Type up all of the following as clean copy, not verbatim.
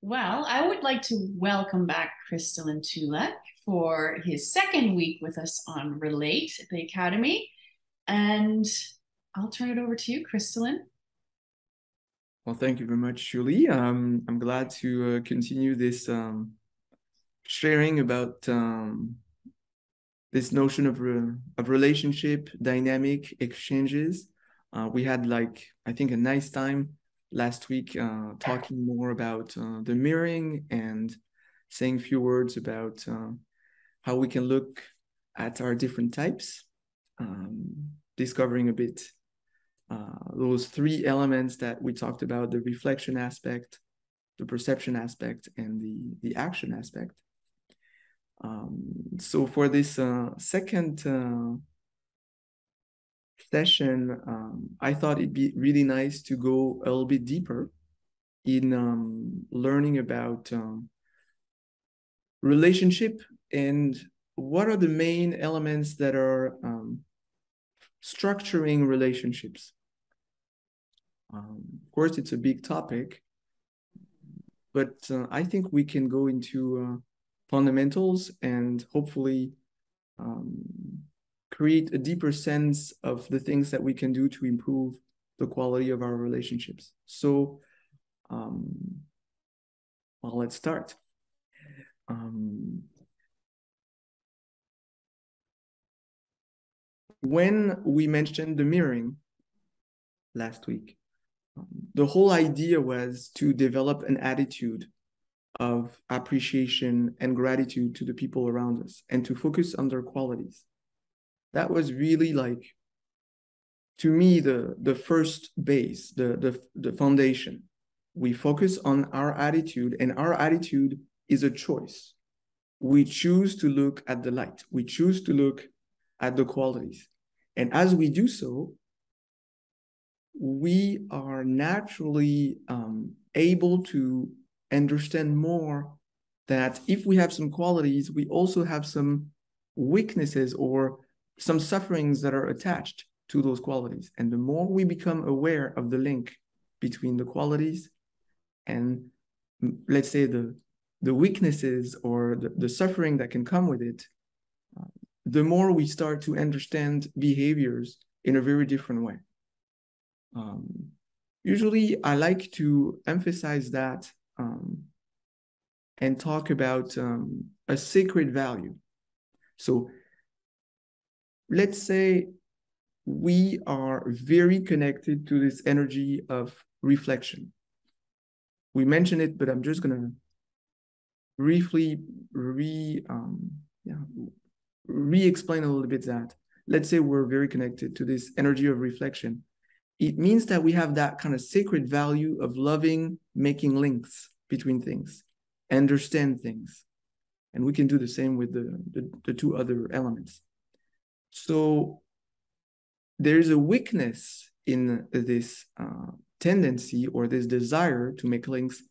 Well, I would like to welcome back Crystalline Tulek for his second week with us on Relate at the Academy. And I'll turn it over to you, Crystalline. Well, thank you very much, Julie. I'm glad to continue this sharing about this notion of relationship, dynamic exchanges. We had I think, a nice time last week talking more about the mirroring and saying a few words about how we can look at our different types, discovering a bit those three elements that we talked about: the reflection aspect, the perception aspect, and the action aspect. So for this second session, I thought it'd be really nice to go a little bit deeper in learning about relationship and what are the main elements that are structuring relationships. Of course, it's a big topic, but I think we can go into fundamentals and hopefully create a deeper sense of the things that we can do to improve the quality of our relationships. So, well, let's start. When we mentioned the mirroring last week, the whole idea was to develop an attitude of appreciation and gratitude to the people around us and to focus on their qualities. That was really, to me, the first base, the foundation. We focus on our attitude, and our attitude is a choice. We choose to look at the light. We choose to look at the qualities. And as we do so, we are naturally able to understand more that if we have some qualities, we also have some weaknesses or some sufferings that are attached to those qualities. And the more we become aware of the link between the qualities and, let's say, the weaknesses or the suffering that can come with it, the more we start to understand behaviors in a very different way. Usually, I like to emphasize that and talk about a sacred value. So let's say we are very connected to this energy of reflection. We mentioned it, but I'm just going to briefly re-explain a little bit that. Let's say we're very connected to this energy of reflection. It means that we have that kind of sacred value of loving, making links between things, understand things. And we can do the same with the two other elements. So there's a weakness in this tendency or this desire to make links.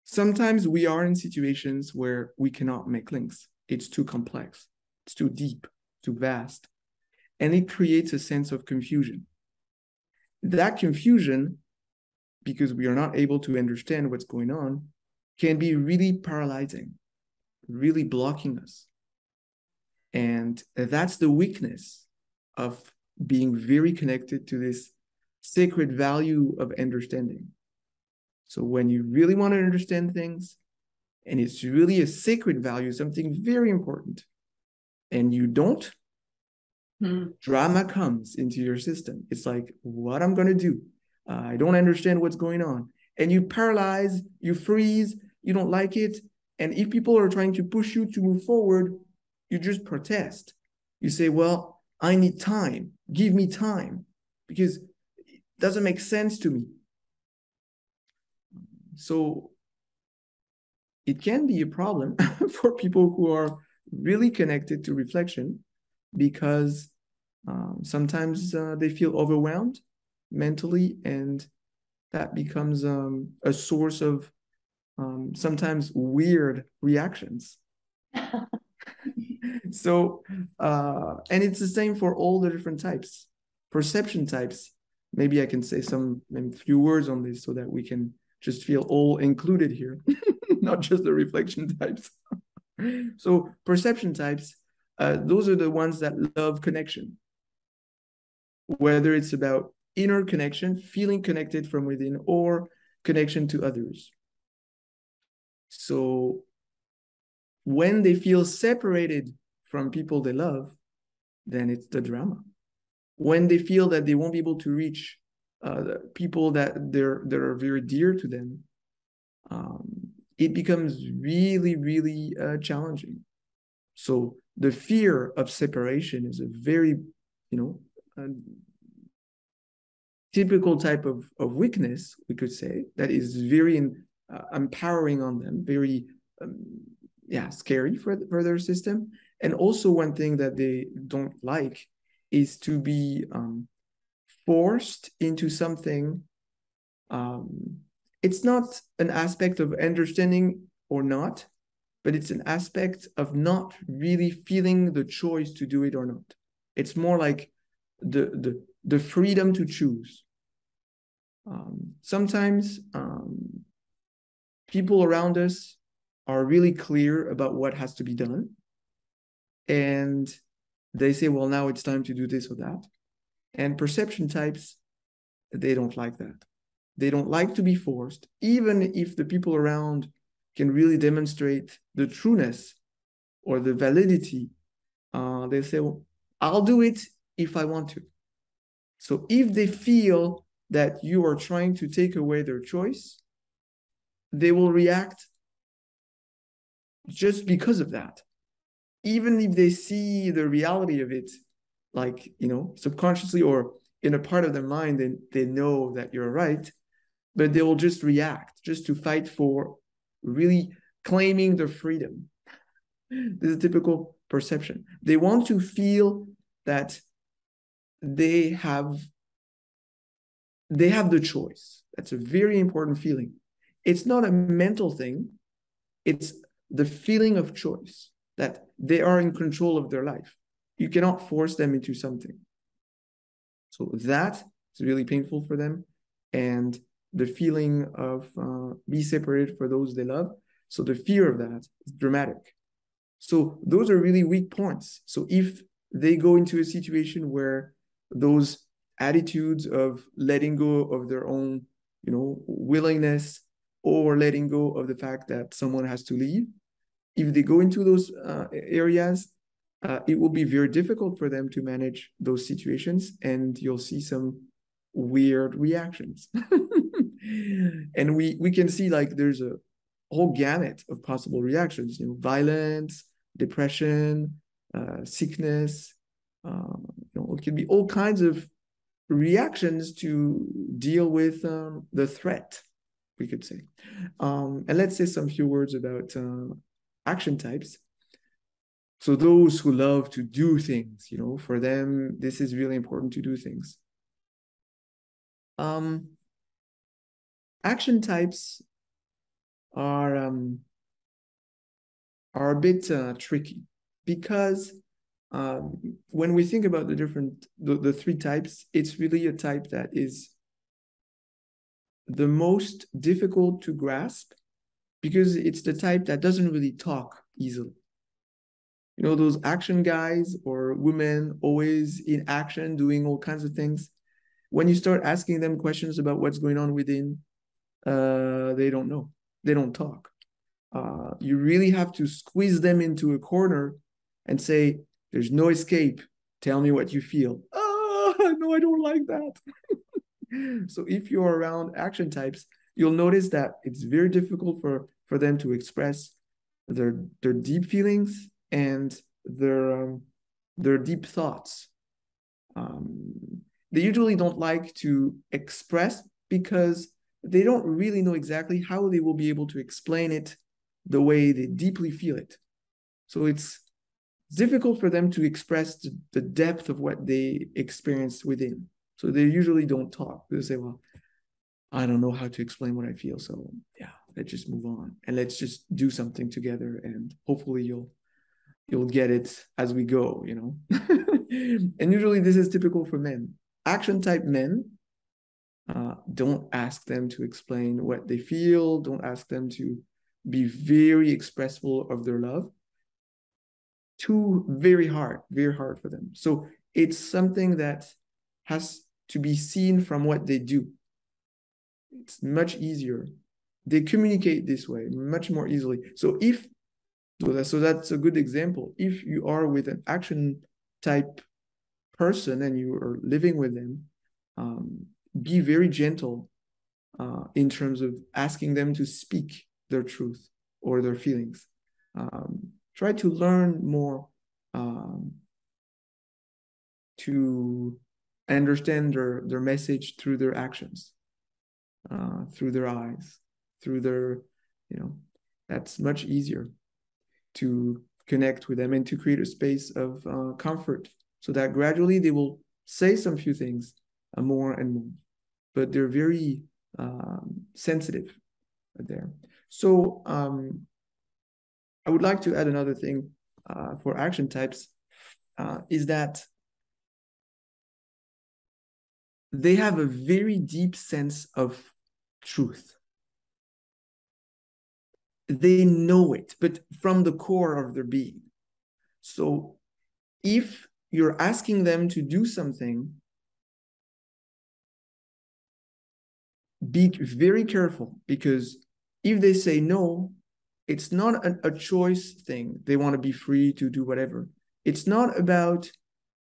Sometimes we are in situations where we cannot make links. It's too complex, it's too deep, too vast, and it creates a sense of confusion. That confusion, because we are not able to understand what's going on, can be really paralyzing, really blocking us. And that's the weakness of being very connected to this sacred value of understanding. So when you really want to understand things, and it's really a sacred value, something very important, and you don't, drama comes into your system. It's like, what I'm going to do? I don't understand what's going on. And you paralyze, you freeze, you don't like it. And if people are trying to push you to move forward, you just protest. You say, well, I need time. Give me time, because it doesn't make sense to me. So it can be a problem for people who are really connected to reflection, because sometimes they feel overwhelmed mentally, and that becomes a source of sometimes weird reactions. So, and it's the same for all the different types, perception types. Maybe I can say maybe few words on this so that we can just feel all included here, not just the reflection types. So perception types, those are the ones that love connection, whether it's about inner connection, feeling connected from within, or connection to others. So when they feel separated from people they love, then it's the drama. When they feel that they won't be able to reach the people that are very dear to them, it becomes really, really challenging. So the fear of separation is a very, typical type of weakness, we could say, that is very empowering on them, very, scary for their system. And also one thing that they don't like is to be forced into something. It's not an aspect of understanding or not, but it's an aspect of not really feeling the choice to do it or not. It's more like the freedom to choose. Sometimes people around us are really clear about what has to be done. And they say, well, now it's time to do this or that. And perception types, they don't like that. They don't like to be forced, even if the people around can really demonstrate the trueness or the validity. They say, well, I'll do it if I want to. So if they feel that you are trying to take away their choice, they will react just because of that. Even if they see the reality of it, like, subconsciously or in a part of their mind, they know that you're right, but they will just react just to fight for really claiming their freedom. This is a typical perception. They want to feel that they have the choice. That's a very important feeling. It's not a mental thing. It's the feeling of choice, that they are in control of their life. You cannot force them into something. So that is really painful for them. And the feeling of be separated for those they love. So the fear of that is dramatic. So those are really weak points. So if they go into a situation where those attitudes of letting go of their own, willingness, or letting go of the fact that someone has to leave, if they go into those areas, it will be very difficult for them to manage those situations, and you'll see some weird reactions. And we can see, like, there's a whole gamut of possible reactions, violence, depression, sickness, it can be all kinds of reactions to deal with the threat, we could say. And let's say some few words about action types. So those who love to do things, for them, this is really important to do things. Action types are a bit tricky, because when we think about the three types, it's really a type that is the most difficult to grasp, because it's the type that doesn't really talk easily. Those action guys or women, always in action, doing all kinds of things. When you start asking them questions about what's going on within, they don't know. They don't talk. You really have to squeeze them into a corner and say, there's no escape. Tell me what you feel. No, I don't like that. So if you're around action types, you'll notice that it's very difficult for them to express their deep feelings and their deep thoughts. They usually don't like to express, because they don't really know exactly how they will be able to explain it the way they deeply feel it. So it's difficult for them to express the depth of what they experience within. So they usually don't talk. They say, well, I don't know how to explain what I feel. So yeah, let's just move on and let's just do something together, and hopefully you'll get it as we go, And usually this is typical for men. Action type men, Don't ask them to explain what they feel. Don't ask them to be very expressive of their love. Very hard for them. So it's something that has to be seen from what they do. It's much easier. They communicate this way much more easily. So that's a good example. If you are with an action type person and you are living with them, be very gentle in terms of asking them to speak their truth or their feelings. Try to learn more to understand their message through their actions, through their eyes, through their, that's much easier to connect with them and to create a space of comfort so that gradually they will say some few things more and more, but they're very sensitive there. So I would like to add another thing for action types is that they have a very deep sense of truth. They know it, but from the core of their being. So if you're asking them to do something, be very careful, because if they say no, it's not a choice thing. They want to be free to do whatever. It's not about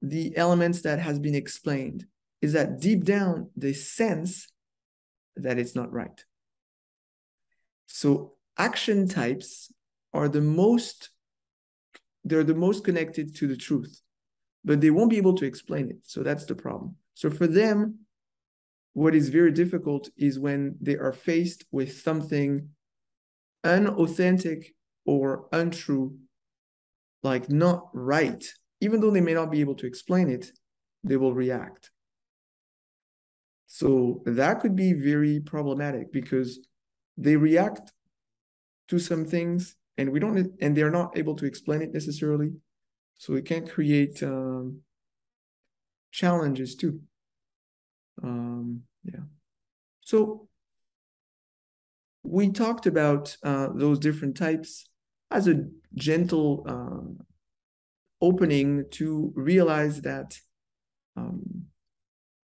the elements that has been explained. Is that deep down they sense that it's not right. So action types are the most connected to the truth, but they won't be able to explain it. So that's the problem. So for them, what is very difficult is when they are faced with something unauthentic or untrue, like not right, even though they may not be able to explain it, they will react. So that could be very problematic because they react to some things and they're not able to explain it necessarily. So it can create challenges too. Yeah. So we talked about those different types as a gentle opening to realize that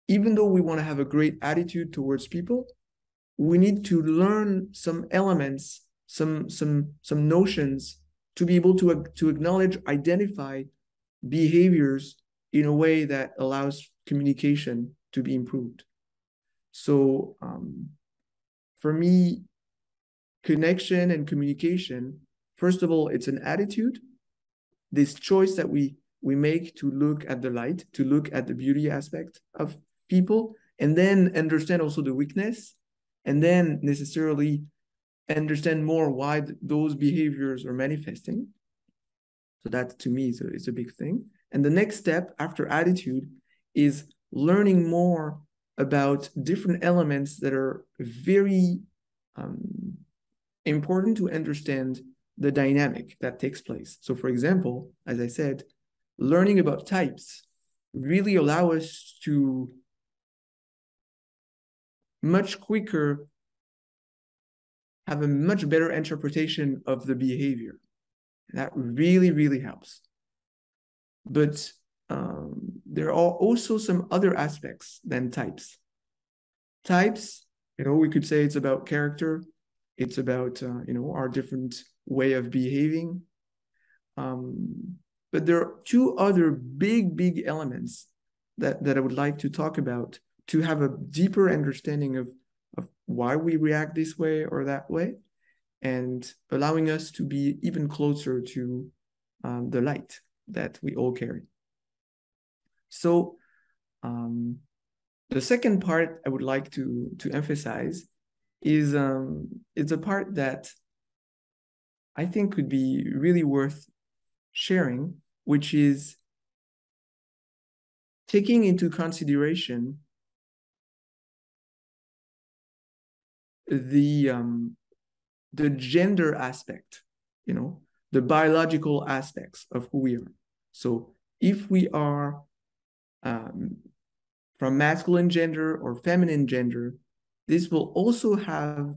even though we want to have a great attitude towards people, we need to learn some elements, some notions to be able to acknowledge, identify behaviors in a way that allows communication to be improved. So for me, connection and communication, first of all, it's an attitude, this choice that we make to look at the light, to look at the beauty aspect of people, and then understand also the weakness, and then necessarily understand more why those behaviors are manifesting. So that to me is a big thing. And the next step after attitude is learning more about different elements that are very important to understand the dynamic that takes place. So for example, as I said, learning about types really allow us to much quicker have a much better interpretation of the behavior. That really, really helps. But there are also some other aspects than types. Types, we could say it's about character. It's about, our different way of behaving. But there are two other big elements that I would like to talk about to have a deeper understanding of why we react this way or that way, and allowing us to be even closer to the light that we all carry. So the second part I would like to emphasize is it's a part that I think could be really worth sharing, which is taking into consideration the gender aspect, the biological aspects of who we are. So if we are from masculine gender or feminine gender, this will also have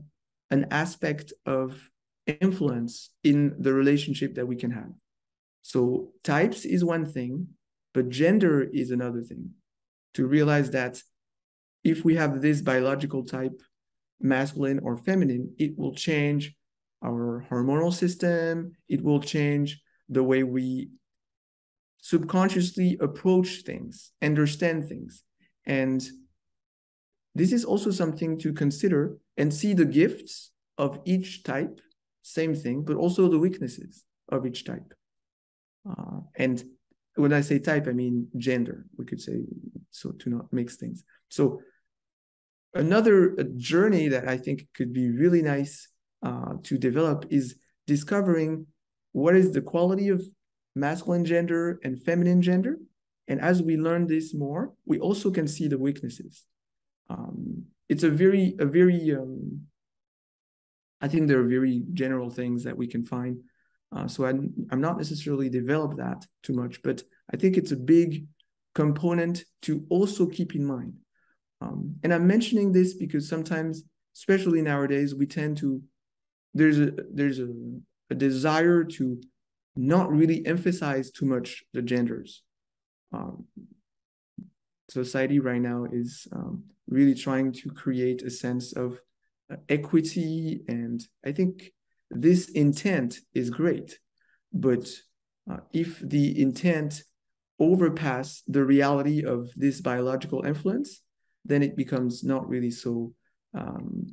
an aspect of influence in the relationship that we can have. So types is one thing, but gender is another thing. To realize that if we have this biological type, masculine or feminine, it will change our hormonal system. It will change the way we subconsciously approach things, understand things. And this is also something to consider and see the gifts of each type, same thing, but also the weaknesses of each type. And when I say type, I mean gender, we could say, so to not mix things. So another journey that I think could be really nice to develop is discovering what is the quality of masculine gender and feminine gender. And as we learn this more, we also can see the weaknesses. It's I think there are very general things that we can find. So I'm not necessarily developed that too much, but I think it's a big component to also keep in mind. And I'm mentioning this because sometimes, especially nowadays, we tend to, there's a desire to not really emphasize too much the genders. Society right now is really trying to create a sense of equity, and I think this intent is great, but if the intent overpass the reality of this biological influence, then it becomes not really so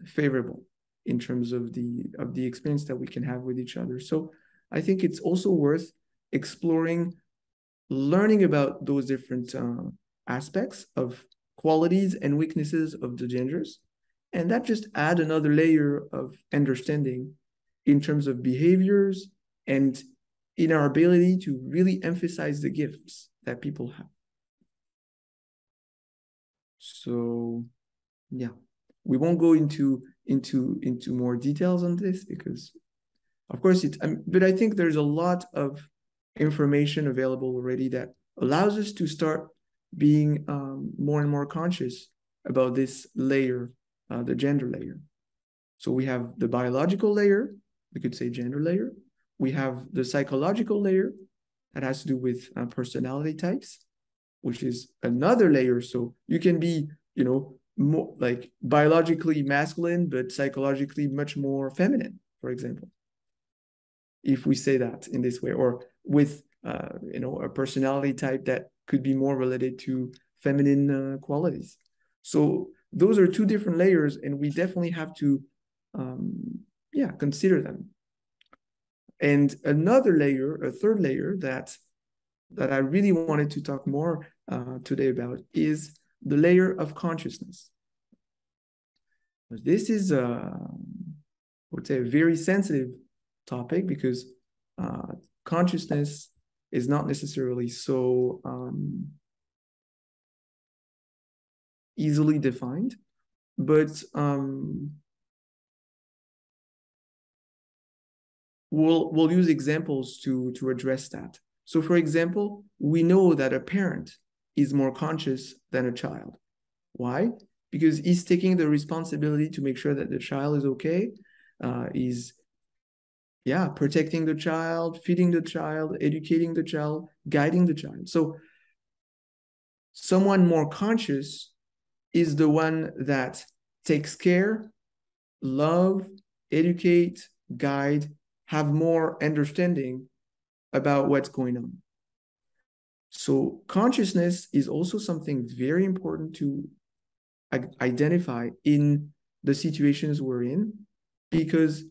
favorable in terms of the experience that we can have with each other. So I think it's also worth exploring, learning about those different aspects of qualities and weaknesses of the genders, and that just add another layer of understanding in terms of behaviors and in our ability to really emphasize the gifts that people have. So yeah, we won't go into more details on this because of course but I think there's a lot of information available already that allows us to start being more and more conscious about this layer, the gender layer. So we have the biological layer, we could say gender layer. We have the psychological layer that has to do with personality types, which is another layer. So you can be, more like biologically masculine, but psychologically much more feminine, for example, if we say that in this way, or with, a personality type that could be more related to feminine qualities. So those are two different layers, and we definitely have to, consider them. And another layer, a third layer that I really wanted to talk more today about is the layer of consciousness. This is, I would say, a very sensitive topic because consciousness is not necessarily so easily defined, but we'll use examples to address that. So for example, we know that a parent is more conscious than a child. Why? Because he's taking the responsibility to make sure that the child is okay. He's protecting the child, feeding the child, educating the child, guiding the child. So someone more conscious is the one that takes care, love, educate, guide, have more understanding about what's going on. So consciousness is also something very important to identify in the situations we're in, because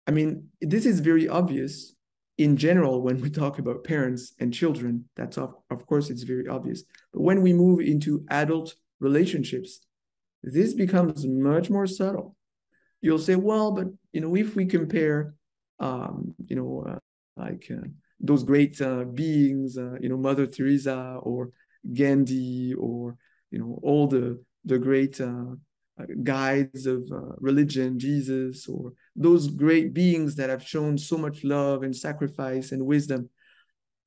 this is very obvious in general when we talk about parents and children. That's of course it's very obvious. But when we move into adult relationships, this becomes much more subtle. You'll say, well, but if we compare, those great beings, Mother Teresa or Gandhi, or all the great guides of religion, Jesus, or those great beings that have shown so much love and sacrifice and wisdom.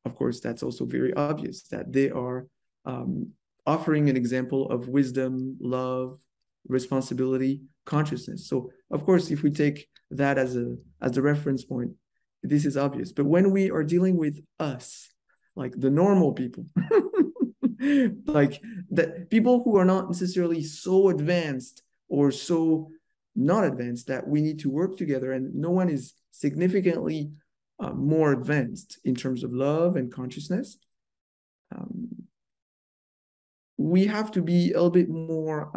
Of course, that's also very obvious that they are offering an example of wisdom, love, responsibility, consciousness. So of course, if we take that as a reference point, this is obvious. But when we are dealing with us, like the normal people, like that people who are not necessarily so advanced or so not advanced that we need to work together, and no one is significantly more advanced in terms of love and consciousness, we have to be a little bit more,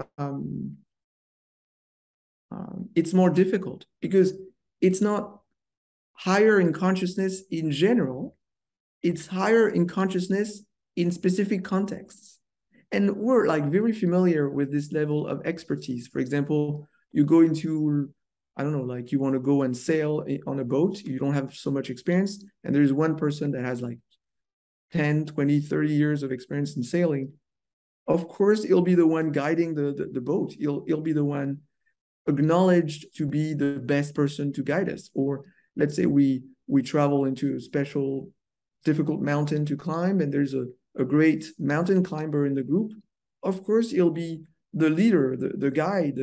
it's more difficult because it's not higher in consciousness in general, it's higher in consciousness in specific contexts. And we're like very familiar with this level of expertise. For example, you go into, I don't know, like you want to go and sail on a boat, you don't have so much experience, and there's one person that has like 10, 20, 30 years of experience in sailing. Of course, he'll be the one guiding the boat. He'll be the one acknowledged to be the best person to guide us. Or let's say we travel into a special difficult mountain to climb, and there's a great mountain climber in the group. Of course, he'll be the leader, the guide,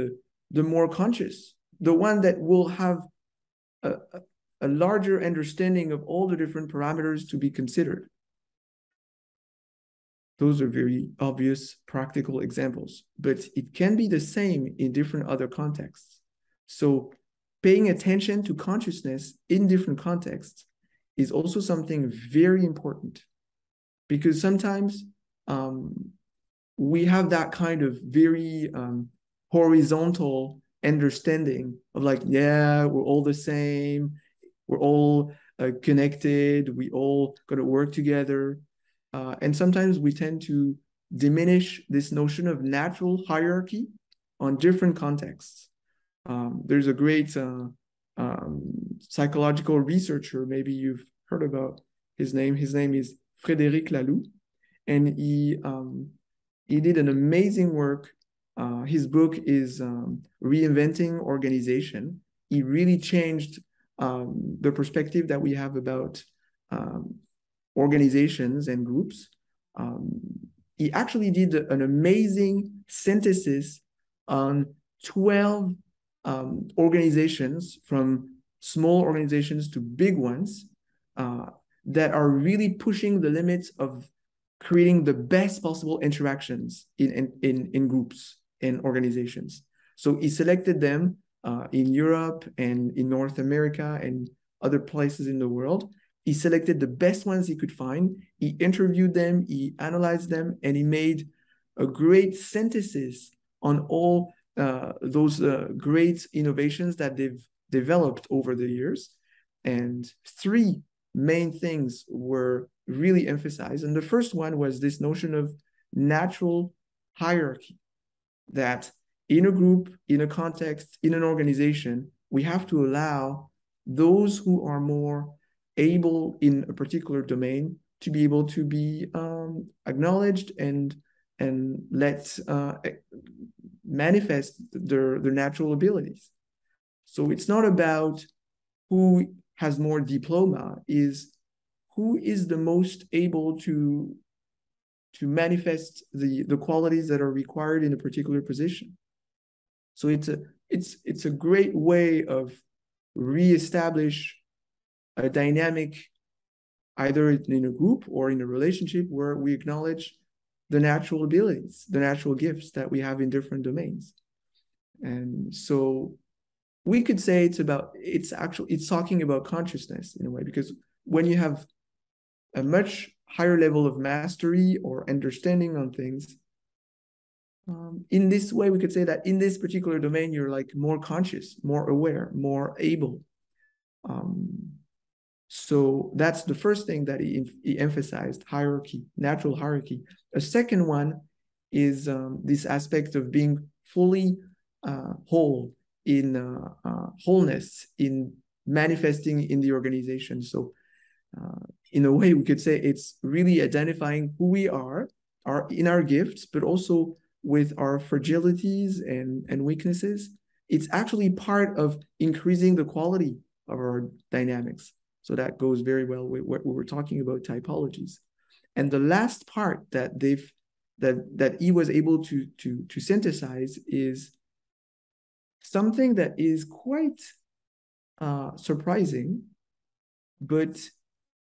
the more conscious, the one that will have a larger understanding of all the different parameters to be considered. Those are very obvious practical examples, but it can be the same in different other contexts. So paying attention to consciousness in different contexts is also something very important, because sometimes we have that kind of very horizontal understanding of like, yeah, we're all the same, we're all connected, we all got to work together. And sometimes we tend to diminish this notion of natural hierarchy on different contexts. There's a great psychological researcher, maybe you've heard about his name. His name is Frédéric Laloux, and he did an amazing work. His book is Reinventing Organization. He really changed the perspective that we have about organizations and groups. He actually did an amazing synthesis on 12 organizations, from small organizations to big ones, that are really pushing the limits of creating the best possible interactions in groups and organizations. So he selected them in Europe and in North America and other places in the world. He selected the best ones he could find. He interviewed them, he analyzed them, and he made a great synthesis on all those great innovations that they've developed over the years. And three main things were really emphasized. And the first one was this notion of natural hierarchy, that in a group, in a context, in an organization, we have to allow those who are more able in a particular domain to be able to be acknowledged and let manifest their natural abilities. So it's not about who has more diploma, is who is the most able to manifest the qualities that are required in a particular position. So it's a great way of reestablish a dynamic, either in a group or in a relationship, where we acknowledge the natural abilities, the natural gifts that we have in different domains. And so we could say it's talking about consciousness in a way, because when you have a much higher level of mastery or understanding on things, in this way, we could say that in this particular domain, you're like more conscious, more aware, more able. So that's the first thing that he emphasized: hierarchy, natural hierarchy. A second one is this aspect of being fully whole, in wholeness, in manifesting in the organization. So in a way, we could say it's really identifying who we are in our gifts, but also with our fragilities and weaknesses. It's actually part of increasing the quality of our dynamics. So that goes very well with what we were talking about, typologies. And the last part that they've that he was able to synthesize is something that is quite surprising, but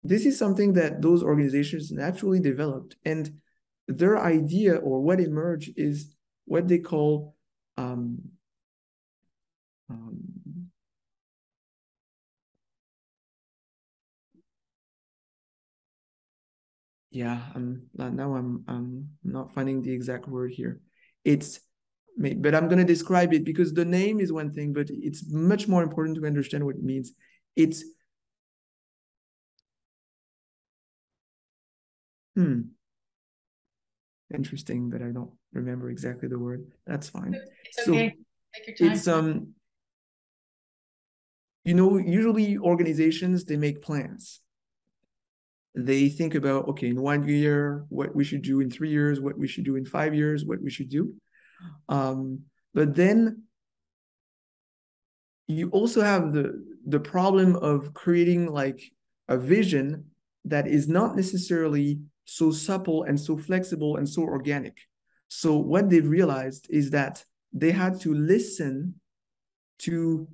this is something that those organizations naturally developed, and their idea or what emerged is what they call yeah, I'm not finding the exact word here. But I'm going to describe it because the name is one thing, but it's much more important to understand what it means. It's interesting, but I don't remember exactly the word. That's fine. It's okay. Take your time. It's usually organizations, they make plans. They think about, okay, in 1 year, what we should do, in 3 years, what we should do, in 5 years, what we should do. But then you also have the problem of creating like a vision that is not necessarily so supple and so flexible and so organic. So what they've realized is that they had to listen to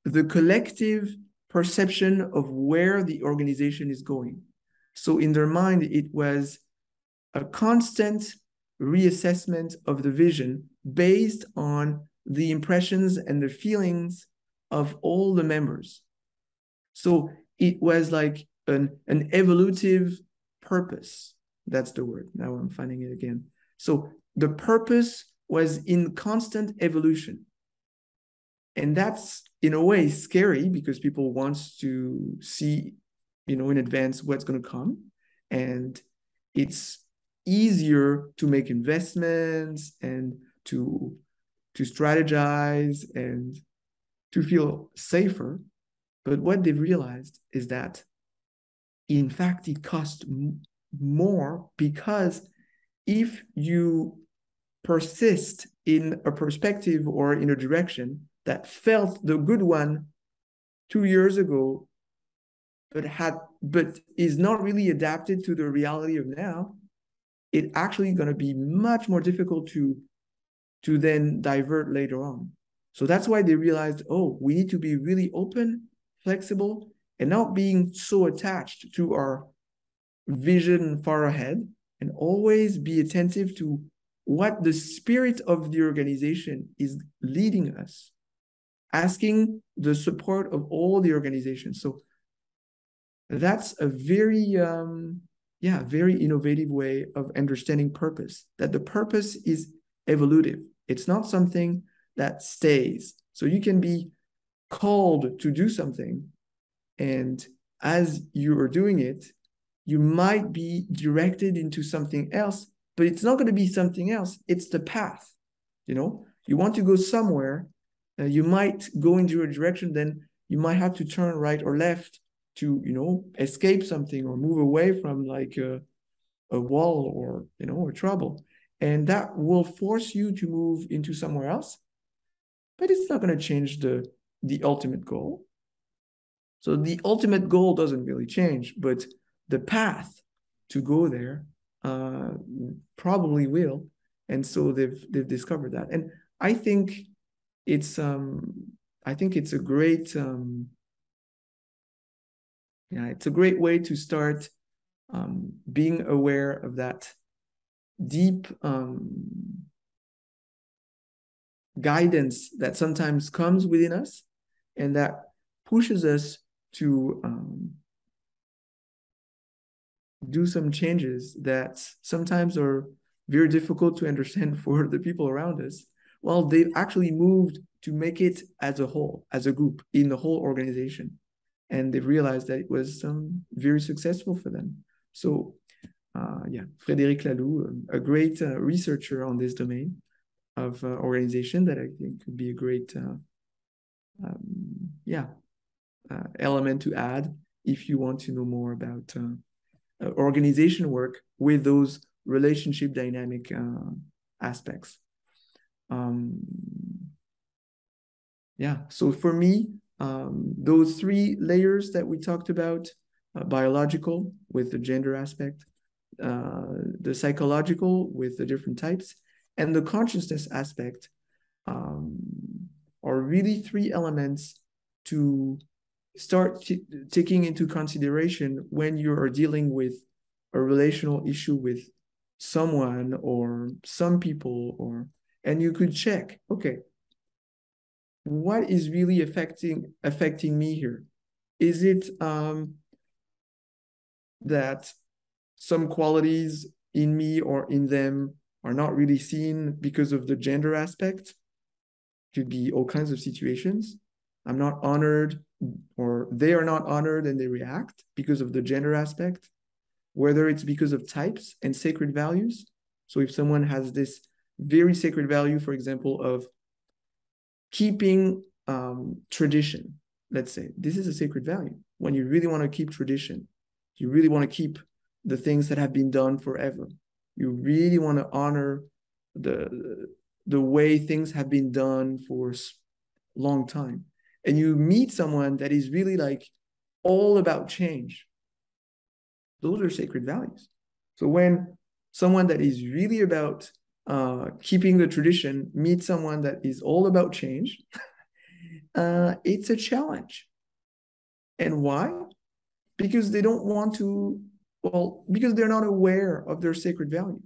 the collective perception of where the organization is going. So in their mind, it was a constant reassessment of the vision based on the impressions and the feelings of all the members. So it was like an evolutive purpose. That's the word. Now I'm finding it again. So the purpose was in constant evolution. And that's in a way scary because people want to see, in advance what's going to come. And it's easier to make investments and to strategize and to feel safer. But what they've realized is that, in fact, it costs more because if you persist in a perspective or in a direction that felt the good one 2 years ago, but is not really adapted to the reality of now, it's actually going to be much more difficult to then divert later on. So that's why they realized, oh, we need to be really open, flexible, and not being so attached to our vision far ahead, and always be attentive to what the spirit of the organization is leading us, asking the support of all the organizations. So that's a very very innovative way of understanding purpose, that the purpose is evolutive. It's not something that stays. So you can be called to do something, and as you are doing it, you might be directed into something else, but it's not going to be something else. It's the path. You want to go somewhere, you might go into a direction, then you might have to turn right or left to, escape something or move away from like a wall or, or trouble. And that will force you to move into somewhere else, but it's not going to change the ultimate goal. So the ultimate goal doesn't really change, but the path to go there probably will. And so they've discovered that. And I think it's a great it's a great way to start being aware of that deep guidance that sometimes comes within us and that pushes us to do some changes that sometimes are very difficult to understand for the people around us. Well, they've actually moved to make it as a whole, as a group, in the whole organization. And they've realized that it was very successful for them. So, Frédéric Laloux, a great researcher on this domain of organization that I think could be a great element to add if you want to know more about organization work with those relationship dynamic aspects. So for me, those 3 layers that we talked about, biological with the gender aspect, the psychological with the different types, and the consciousness aspect are really three elements to start taking into consideration when you are dealing with a relational issue with someone or some people, and you could check, okay, what is really affecting me here? Is it that some qualities in me or in them are not really seen because of the gender aspect? Could be all kinds of situations. I'm not honored, or they are not honored and they react because of the gender aspect, whether it's because of types and sacred values. So if someone has this very sacred value, for example, of keeping tradition, let's say, this is a sacred value. When you really want to keep tradition, you really want to keep the things that have been done forever. You really want to honor the way things have been done for a long time. And you meet someone that is really like all about change. Those are sacred values. So when someone that is really about keeping the tradition meets someone that is all about change, it's a challenge. And why? Because they don't want to, well, because they're not aware of their sacred value.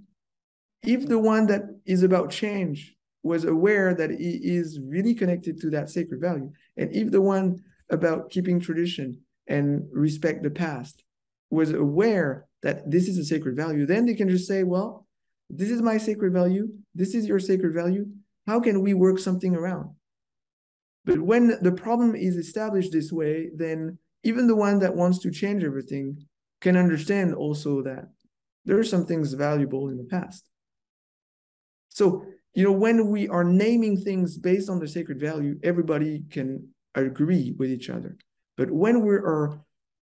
If the one that is about change was aware that he is really connected to that sacred value, and if the one about keeping tradition and respect the past was aware that this is a sacred value, then they can just say, well, this is my sacred value, this is your sacred value, how can we work something around? But when the problem is established this way, then even the one that wants to change everything can understand also that there are some things valuable in the past. So, when we are naming things based on the sacred value, everybody can agree with each other. But when we are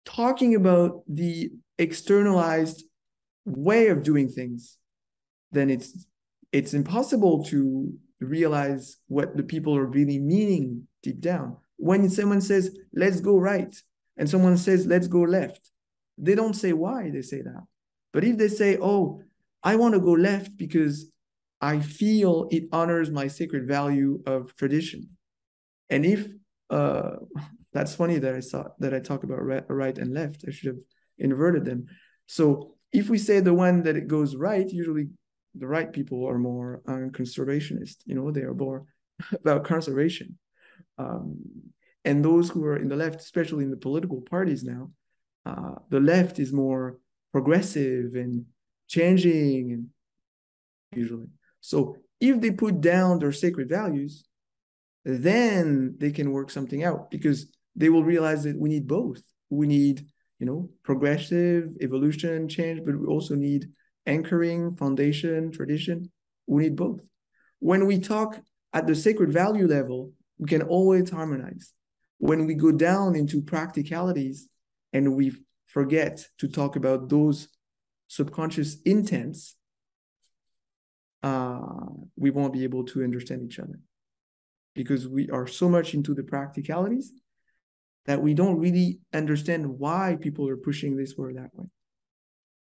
talking about the externalized way of doing things, then it's impossible to realize what the people are really meaning deep down. When someone says, let's go right, and someone says, let's go left, they don't say why they say that. But if they say, oh, I want to go left because I feel it honors my sacred value of tradition. And if that's funny that I talk about right and left. I should have inverted them. So if we say the one that it goes right, usually the right people are more conservationist. They are more about conservation. And those who are in the left, especially in the political parties now, the left is more progressive and changing, and usually. So if they put down their sacred values, then they can work something out, because they will realize that we need both. We need, progressive evolution, change, but we also need anchoring, foundation, tradition. We need both. When we talk at the sacred value level, we can always harmonize. When we go down into practicalities and we forget to talk about those subconscious intents, we won't be able to understand each other, because we are so much into the practicalities that we don't really understand why people are pushing this or that way.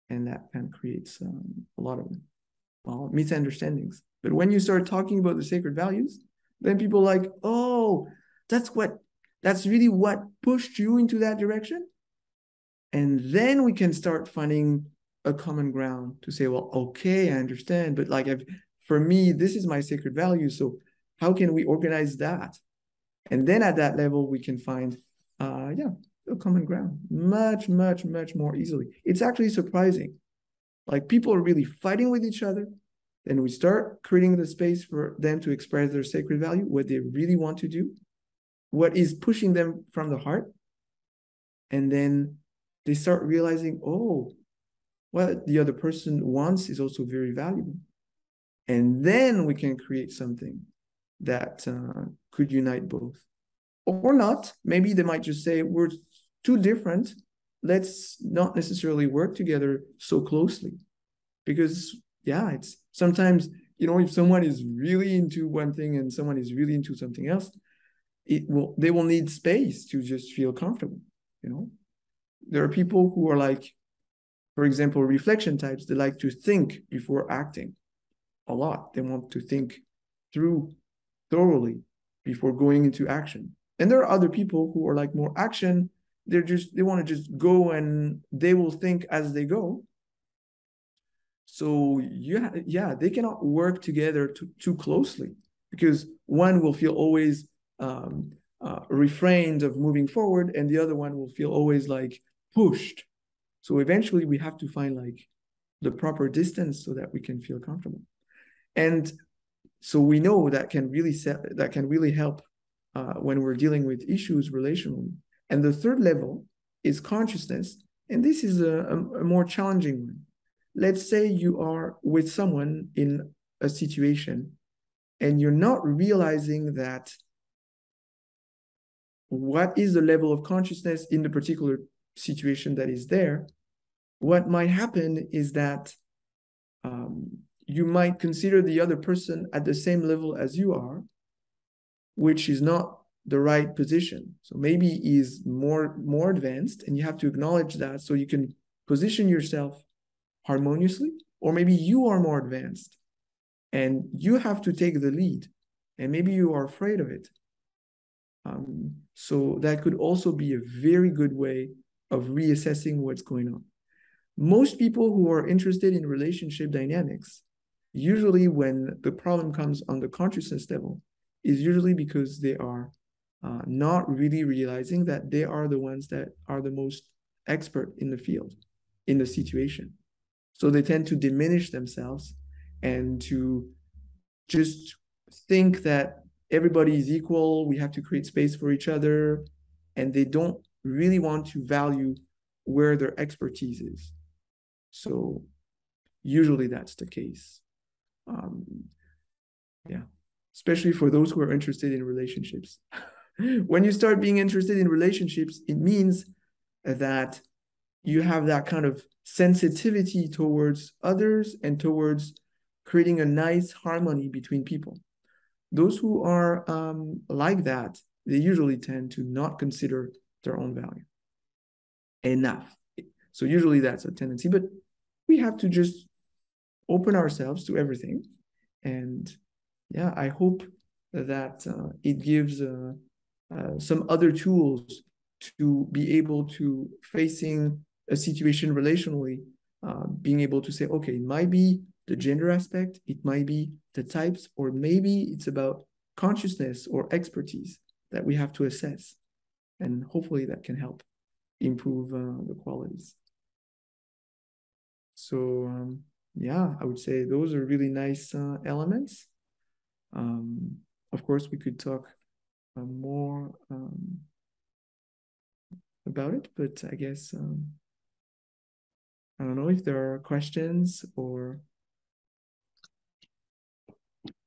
And that kind of creates a lot of misunderstandings. But when you start talking about the sacred values, then people are like, oh, that's really what pushed you into that direction. And then we can start finding a common ground to say, well, okay, I understand, but for me, this is my sacred value. So how can we organize that? And then at that level, we can find, a common ground much, much, much more easily. It's actually surprising. Like, people are really fighting with each other. Then we start creating the space for them to express their sacred value, what they really want to do, what is pushing them from the heart. And then they start realizing, oh, what the other person wants is also very valuable. And then we can create something that could unite both. Or not. Maybe they might just say, we're too different. Let's not necessarily work together so closely. Because, it's sometimes, if someone is really into one thing and someone is really into something else, they will need space to just feel comfortable. There are people who are like For example, reflection types, they like to think before acting a lot. They want to think through thoroughly before going into action. And there are other people who are like more action. They want to just go and they will think as they go. So yeah, they cannot work together too closely because one will feel always refrained of moving forward and the other one will feel always like pushed. So eventually we have to find like the proper distance so that we can feel comfortable. And so we know that can really help when we're dealing with issues relationally. And the third level is consciousness. And this is a more challenging one. Let's say you are with someone in a situation and you're not realizing that what is the level of consciousness in the particular situation that is there. What might happen is that you might consider the other person at the same level as you are, which is not the right position. So maybe he's more advanced and you have to acknowledge that so you can position yourself harmoniously, or maybe you are more advanced and you have to take the lead and maybe you are afraid of it. So that could also be a very good way of reassessing what's going on. Most people who are interested in relationship dynamics, usually when the problem comes on the consciousness level, is usually because they are not really realizing that they are the ones that are the most expert in the field, in the situation. So they tend to diminish themselves and to just think that everybody is equal, we have to create space for each other, and they don't really want to value where their expertise is. So usually that's the case. Yeah, especially for those who are interested in relationships. When you start being interested in relationships, it means that you have that kind of sensitivity towards others and towards creating a nice harmony between people. Those who are like that, they usually tend to not consider their own value enough. So usually that's a tendency, but we have to just open ourselves to everything. And yeah, I hope that it gives some other tools to be able to facing a situation relationally, being able to say, okay, it might be the gender aspect, it might be the types, or maybe it's about consciousness or expertise that we have to assess. And hopefully that can help improve the qualities. So yeah, I would say those are really nice elements. Of course, we could talk more about it, but I guess I don't know if there are questions or.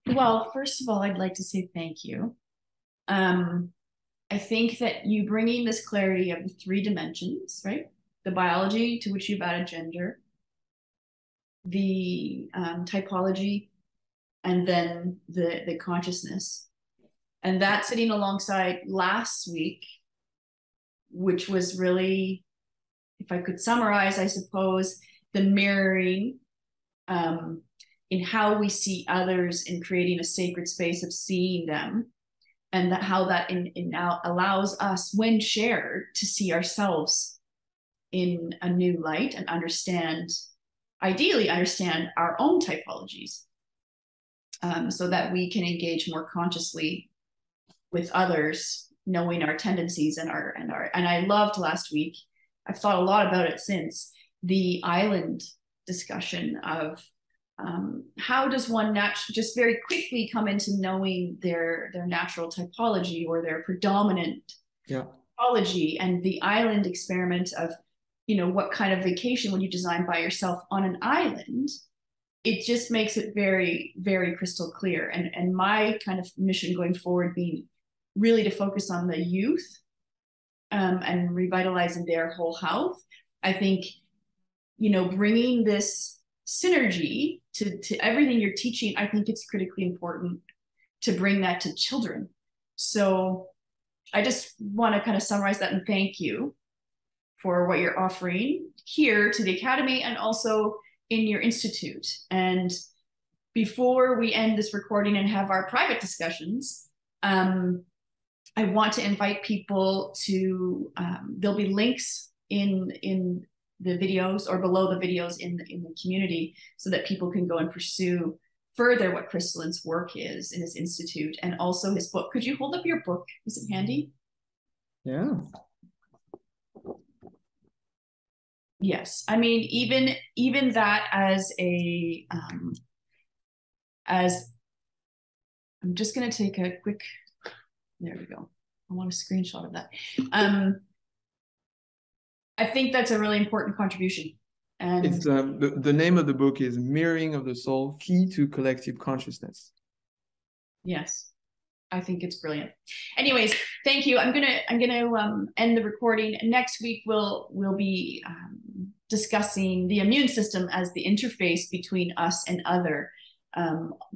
Well, first of all, I'd like to say thank you. I think that you bringing this clarity of the 3 dimensions, right? The biology to which you've added gender, the typology, and then the consciousness. And that sitting alongside last week, which was really, if I could summarize, I suppose, the mirroring in how we see others in creating a sacred space of seeing them, and that how that now allows us, when shared, to see ourselves in a new light and ideally understand our own typologies, so that we can engage more consciously with others, knowing our tendencies and I loved last week. I've thought a lot about it since, the island discussion of how does one just very quickly come into knowing their natural typology or their predominant typology, and the island experiment of, what kind of vacation would you design by yourself on an island? It just makes it very, very crystal clear. And my kind of mission going forward being really to focus on the youth and revitalizing their whole health. I think, bringing this synergy to everything you're teaching, I think it's critically important to bring that to children. So I just want to kind of summarize that and thank you for what you're offering here to the Academy and also in your institute. And before we end this recording and have our private discussions, I want to invite people to, there'll be links in the videos or below the videos in the community so that people can go and pursue further what Crystalline's work is in his institute and also his book. Could you hold up your book? Is it handy? Yeah. Yes. I mean, even that as I'm just going to take a quick, there we go. I want a screenshot of that. I think that's a really important contribution. And it's the name of the book is Mirroring of the Soul, Key to Collective Consciousness. Yes, I think it's brilliant. Anyways, thank you. I'm gonna end the recording. Next week we'll be discussing the immune system as the interface between us and other,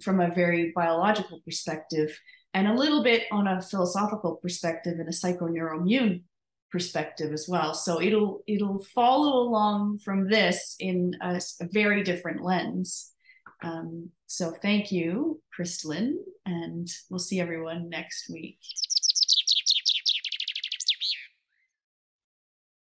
from a very biological perspective, and a little bit on a philosophical perspective and a psychoneuroimmune perspective as well. So it'll follow along from this in a very different lens. So thank you, Crystalline, and we'll see everyone next week.